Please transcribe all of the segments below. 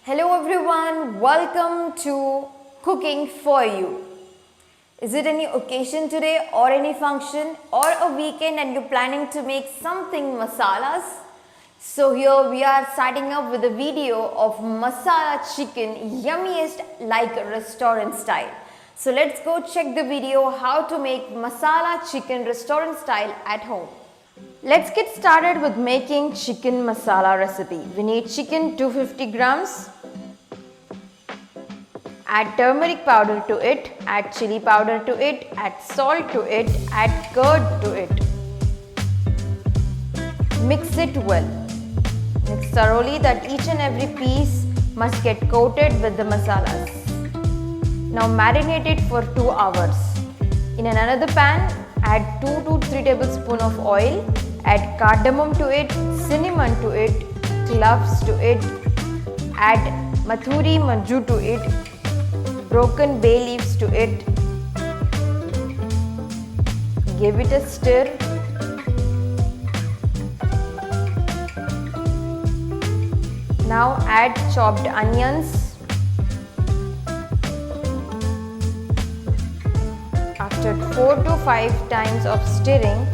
Hello everyone, welcome to Cooking for You. Is it any occasion today or any function or a weekend and you're planning to make something masalas? So here we are starting up with a video of masala chicken, yummiest like restaurant style. So let's go check the video how to make masala chicken restaurant style at home. Let's get started with making chicken masala recipe. We need chicken 250 grams. Add turmeric powder to it, add chili powder to it, add salt to it, add curd to it. Mix it well. Mix thoroughly that each and every piece must get coated with the masalas. Now marinate it for 2 hours. In another pan, add 2 to 3 tablespoons of oil, add cardamom to it, cinnamon to it, cloves to it, add mathuri manju to it, broken bay leaves to it. Give it a stir. Now add chopped onions. After 4 to 5 times of stirring,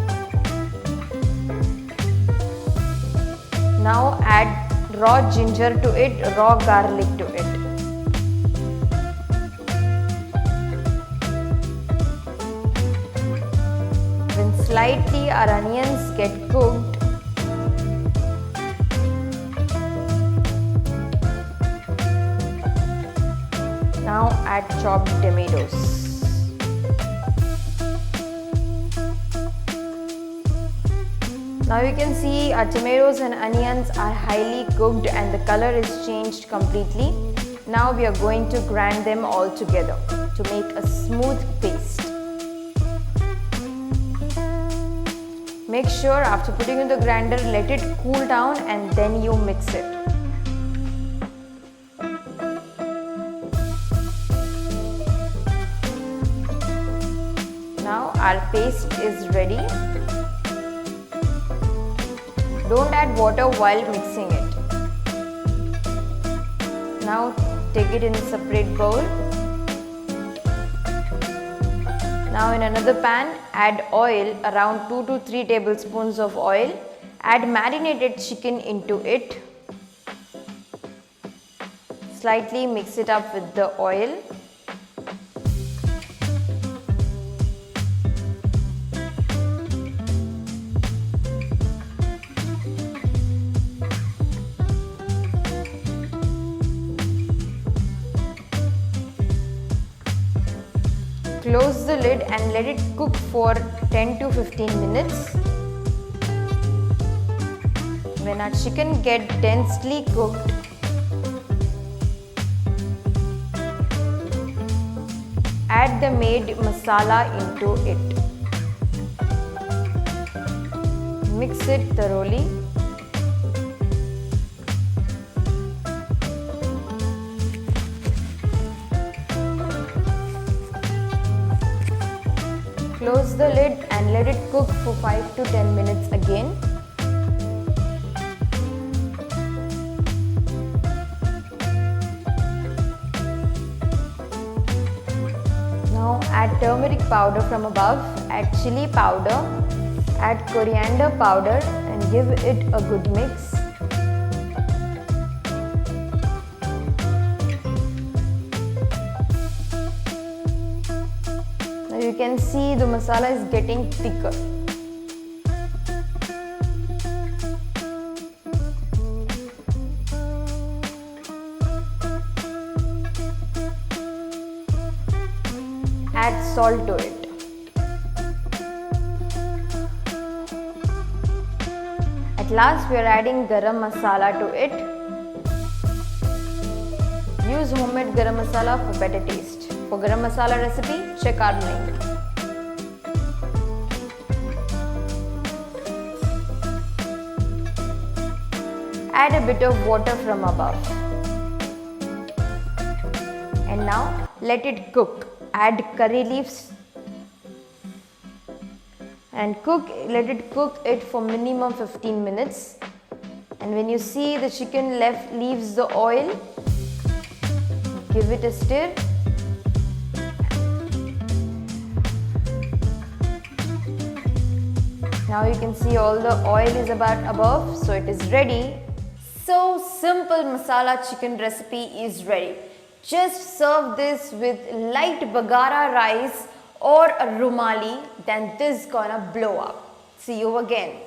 now add raw ginger to it, raw garlic to it. When slightly our onions get cooked, now add chopped tomatoes. Now you can see our tomatoes and onions are highly cooked and the color is changed completely. Now we are going to grind them all together to make a smooth paste. Make sure after putting in the grinder, let it cool down and then you mix it. Now our paste is ready. Don't add water while mixing it. Now take it in a separate bowl. Now in another pan, add oil, around 2 to 3 tablespoons of oil. Add marinated chicken into it. Slightly mix it up with the oil. Close the lid and let it cook for 10 to 15 minutes. When our chicken gets densely cooked, add the made masala into it. Mix it thoroughly. Close the lid and let it cook for 5 to 10 minutes again. Now add turmeric powder from above, add chili powder, add coriander powder and give it a good mix. You can see the masala is getting thicker. Add salt to it. At last we are adding garam masala to it. Use homemade garam masala for better taste. For garam masala recipe, check our link. Add a bit of water from above. And now let it cook. Add curry leaves and let it cook it for minimum 15 minutes. And when you see the chicken leaves the oil, give it a stir. Now you can see all the oil is about above, so it is ready. So simple masala chicken recipe is ready. Just serve this with light bagara rice or a rumali, then this gonna blow up. See you again.